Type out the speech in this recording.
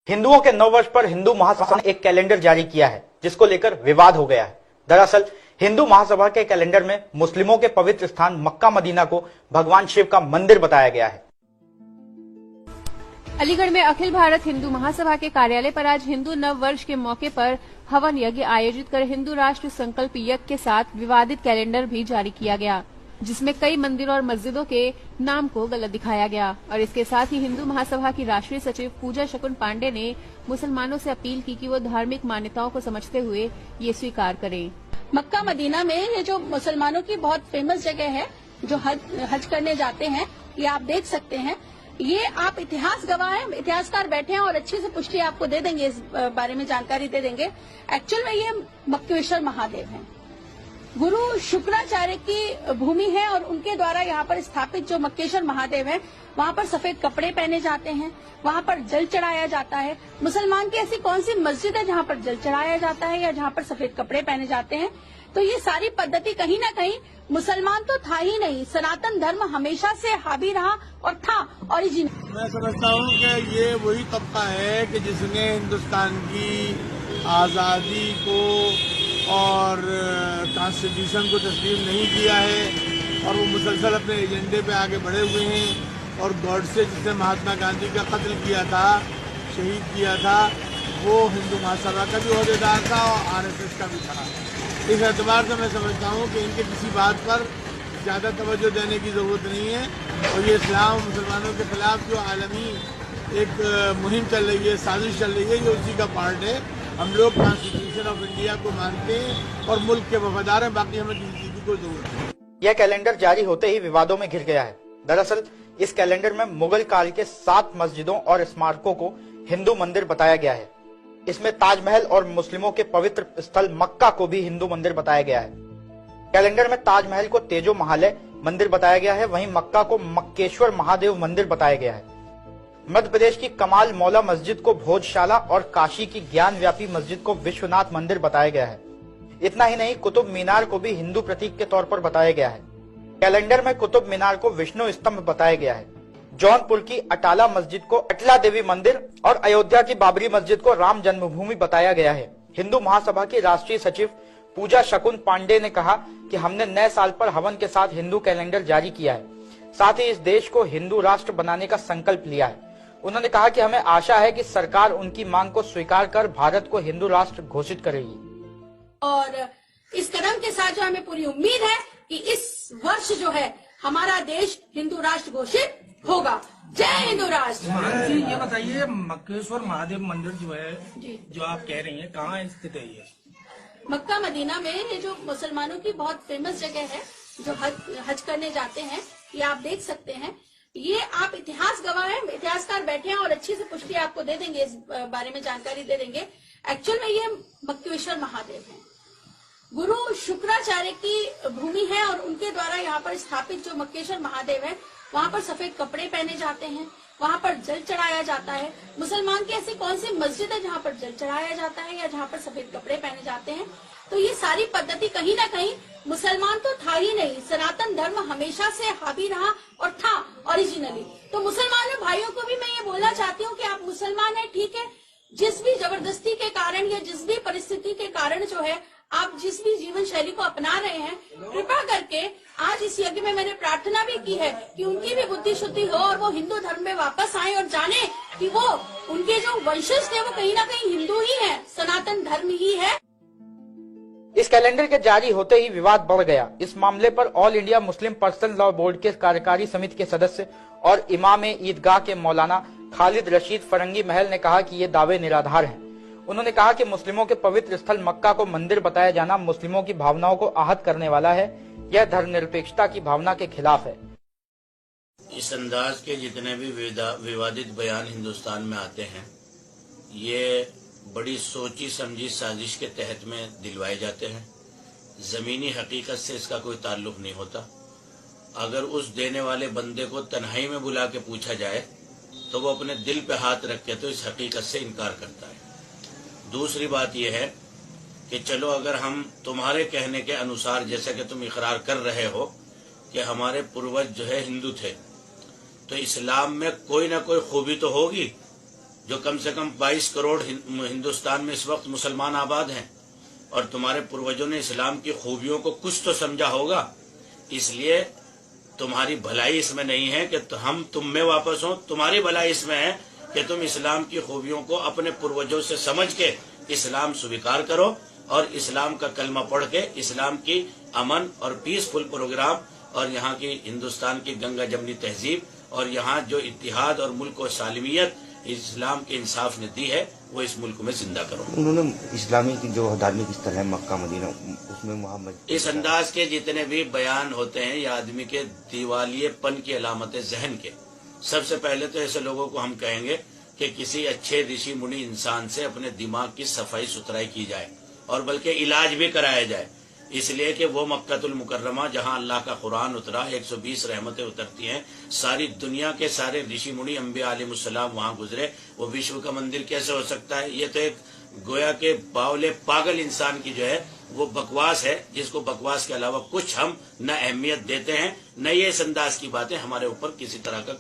हिंदुओं के नव वर्ष पर हिंदू महासभा ने एक कैलेंडर जारी किया है, जिसको लेकर विवाद हो गया है। दरअसल हिंदू महासभा के कैलेंडर में मुस्लिमों के पवित्र स्थान मक्का मदीना को भगवान शिव का मंदिर बताया गया है। अलीगढ़ में अखिल भारत हिंदू महासभा के कार्यालय पर आज हिंदू नव वर्ष के मौके पर हवन यज्ञ आयोजित कर हिंदू राष्ट्र संकल्प यज्ञ के साथ विवादित कैलेंडर भी जारी किया गया, जिसमें कई मंदिरों और मस्जिदों के नाम को गलत दिखाया गया। और इसके साथ ही हिंदू महासभा की राष्ट्रीय सचिव पूजा शकुन पांडे ने मुसलमानों से अपील की कि वो धार्मिक मान्यताओं को समझते हुए ये स्वीकार करें। मक्का मदीना में ये जो मुसलमानों की बहुत फेमस जगह है, जो हज करने जाते हैं, ये आप देख सकते हैं। ये आप इतिहास गवाह हैं, इतिहासकार बैठे हैं और अच्छी से पुष्टि आपको दे देंगे, इस बारे में जानकारी दे देंगे। एक्चुअल में ये मक्केश्वर महादेव हैं, गुरु शुक्राचार्य की भूमि है और उनके द्वारा यहाँ पर स्थापित जो मक्केश्वर महादेव है, वहाँ पर सफेद कपड़े पहने जाते हैं, वहाँ पर जल चढ़ाया जाता है। मुसलमान की ऐसी कौन सी मस्जिद है जहाँ पर जल चढ़ाया जाता है या जहाँ पर सफेद कपड़े पहने जाते हैं? तो ये सारी पद्धति कहीं ना कहीं मुसलमान तो था ही नहीं, सनातन धर्म हमेशा से हावी रहा और था ओरिजिनल। मैं समझता हूँ कि ये वही तबका है कि जिसने हिंदुस्तान की आज़ादी को और कॉन्स्टिट्यूशन को तस्लीम नहीं किया है और वो मुसलसल अपने एजेंडे पे आगे बढ़े हुए हैं। और गॉडसे जिसने महात्मा गांधी का कत्ल किया था, शहीद किया था, वो हिंदू महासभा का भी अहदेदार था और आरएसएस का भी था। इस एतबार से मैं समझता हूँ कि इनके किसी बात पर ज़्यादा तवज्जो देने की ज़रूरत नहीं है। और ये इस्लाम मुसलमानों के खिलाफ जो आलमी एक मुहिम चल रही है, साजिश चल रही है, ये उसी का पार्ट है। हम लोग कॉन्स्टिट्यूशन ऑफ इंडिया को मानते हैं और मुल्क के वफादार हैं, बाकी हमें किसी चीज की कोई जरूरत नहीं। यह कैलेंडर जारी होते ही विवादों में घिर गया है। दरअसल इस कैलेंडर में मुगल काल के 7 मस्जिदों और स्मारकों को हिंदू मंदिर बताया गया है। इसमें ताजमहल और मुस्लिमों के पवित्र स्थल मक्का को भी हिंदू मंदिर बताया गया है। कैलेंडर में ताजमहल को तेजो महालय मंदिर बताया गया है, वहीं मक्का को मक्केश्वर महादेव मंदिर बताया गया है। मध्य प्रदेश की कमाल मौला मस्जिद को भोजशाला और काशी की ज्ञान व्यापी मस्जिद को विश्वनाथ मंदिर बताया गया है। इतना ही नहीं, कुतुब मीनार को भी हिंदू प्रतीक के तौर पर बताया गया है। कैलेंडर में कुतुब मीनार को विष्णु स्तंभ बताया गया है। जौनपुर की अटाला मस्जिद को अटला देवी मंदिर और अयोध्या की बाबरी मस्जिद को राम जन्मभूमि बताया गया है। हिंदू महासभा की राष्ट्रीय सचिव पूजा शकुन पांडे ने कहा कि हमने नए साल पर हवन के साथ हिंदू कैलेंडर जारी किया है, साथ ही इस देश को हिंदू राष्ट्र बनाने का संकल्प लिया है। उन्होंने कहा कि हमें आशा है कि सरकार उनकी मांग को स्वीकार कर भारत को हिंदू राष्ट्र घोषित करेगी। और इस कदम के साथ जो हमें पूरी उम्मीद है कि इस वर्ष जो है हमारा देश हिंदू राष्ट्र घोषित होगा। जय हिंदू राष्ट्र। जी, ये बताइए, मक्केश्वर महादेव मंदिर जो है, जो आप कह रही हैं, कहाँ स्थित है ये? मक्का मदीना में ये जो मुसलमानों की बहुत फेमस जगह है, जो हज करने जाते हैं, ये आप देख सकते हैं। ये आप इतिहास गवाह हैं, इतिहासकार बैठे हैं और अच्छी से पुष्टि आपको दे देंगे, इस बारे में जानकारी दे देंगे। एक्चुअल में ये मक्केश्वर महादेव हैं, गुरु शुक्राचार्य की भूमि है और उनके द्वारा यहाँ पर स्थापित जो मक्केश्वर महादेव है, वहाँ पर सफेद कपड़े पहने जाते हैं, वहाँ पर जल चढ़ाया जाता है। मुसलमान की ऐसी कौन सी मस्जिद है जहाँ पर जल चढ़ाया जाता है या जहाँ पर सफेद कपड़े पहने जाते हैं? तो ये सारी पद्धति कहीं ना कहीं मुसलमान तो था ही नहीं, सनातन धर्म हमेशा से हावी रहा और था ओरिजिनली। तो मुसलमान भाइयों को भी मैं ये बोलना चाहती हूँ कि आप मुसलमान हैं, ठीक है, जिस भी जबरदस्ती के कारण या जिस भी परिस्थिति के कारण जो है आप जिस भी जीवन शैली को अपना रहे हैं, कृपा करके आज इस यज्ञ में मैंने प्रार्थना भी की है कि उनकी भी बुद्धि शुद्धि हो और वो हिंदू धर्म में वापस आए और जाने कि वो उनके जो वंशज थे वो कहीं ना कहीं हिंदू ही है, सनातन धर्म ही है। इस कैलेंडर के जारी होते ही विवाद बढ़ गया। इस मामले पर all India Muslim personal law board के कार्यकारी समिति के सदस्य और इमाम ईदगाह के मौलाना खालिद रशीद फरंगी महल ने कहा कि ये दावे निराधार हैं। उन्होंने कहा कि मुस्लिमों के पवित्र स्थल मक्का को मंदिर बताया जाना मुस्लिमों की भावनाओं को आहत करने वाला है, यह धर्मनिरपेक्षता की भावना के खिलाफ है। इस अंदाज के जितने भी विवादित बयान हिंदुस्तान में आते हैं, ये बड़ी सोची समझी साजिश के तहत में दिलवाए जाते हैं। जमीनी हकीकत से इसका कोई ताल्लुक नहीं होता। अगर उस देने वाले बंदे को तन्हाई में बुला के पूछा जाए तो वो अपने दिल पे हाथ रख के तो इस हकीकत से इनकार करता है। दूसरी बात यह है कि चलो, अगर हम तुम्हारे कहने के अनुसार, जैसा कि तुम इकरार कर रहे हो कि हमारे पूर्वज जो है हिंदू थे, तो इस्लाम में कोई ना कोई खूबी तो होगी जो कम से कम 22 करोड़ हिंदुस्तान में इस वक्त मुसलमान आबाद हैं, और तुम्हारे पूर्वजों ने इस्लाम की खूबियों को कुछ तो समझा होगा। इसलिए तुम्हारी भलाई इसमें नहीं है कि हम तुम में वापस हो, तुम्हारी भलाई इसमें है कि तुम इस्लाम की खूबियों को अपने पूर्वजों से समझ के इस्लाम स्वीकार करो और इस्लाम का कलमा पढ़ के इस्लाम की अमन और पीसफुल प्रोग्राम और यहाँ की हिंदुस्तान की गंगा जमनी तहजीब और यहाँ जो इत्तिहाद और मुल्क और सालिमियत इस्लाम के इंसाफ ने दी है वो इस मुल्क में जिंदा करो। उन्होंने इस्लामी की जो धार्मिक स्थल है मक्का मदीना, उसमें मोहम्मद इस अंदाज के जितने भी बयान होते हैं ये आदमी के दिवालियेपन की अलामत जहन के। सबसे पहले तो ऐसे लोगों को हम कहेंगे कि किसी अच्छे ऋषि मुनि इंसान से अपने दिमाग की सफाई सुथराई की जाए और बल्कि इलाज भी कराया जाए, इसलिए कि वो मक्कातुल मुकर्रमा जहां अल्लाह का कुरान उतरा, 120 रहमतें उतरती हैं, सारी दुनिया के सारे ऋषि मुनि अंबिया अलैहिमुस्सलाम वहां गुजरे, वो विश्व का मंदिर कैसे हो सकता है? ये तो एक गोया के बावले पागल इंसान की जो है वो बकवास है, जिसको बकवास के अलावा कुछ हम न अहमियत देते हैं, न ये इस अंदाज की बातें हमारे ऊपर किसी तरह का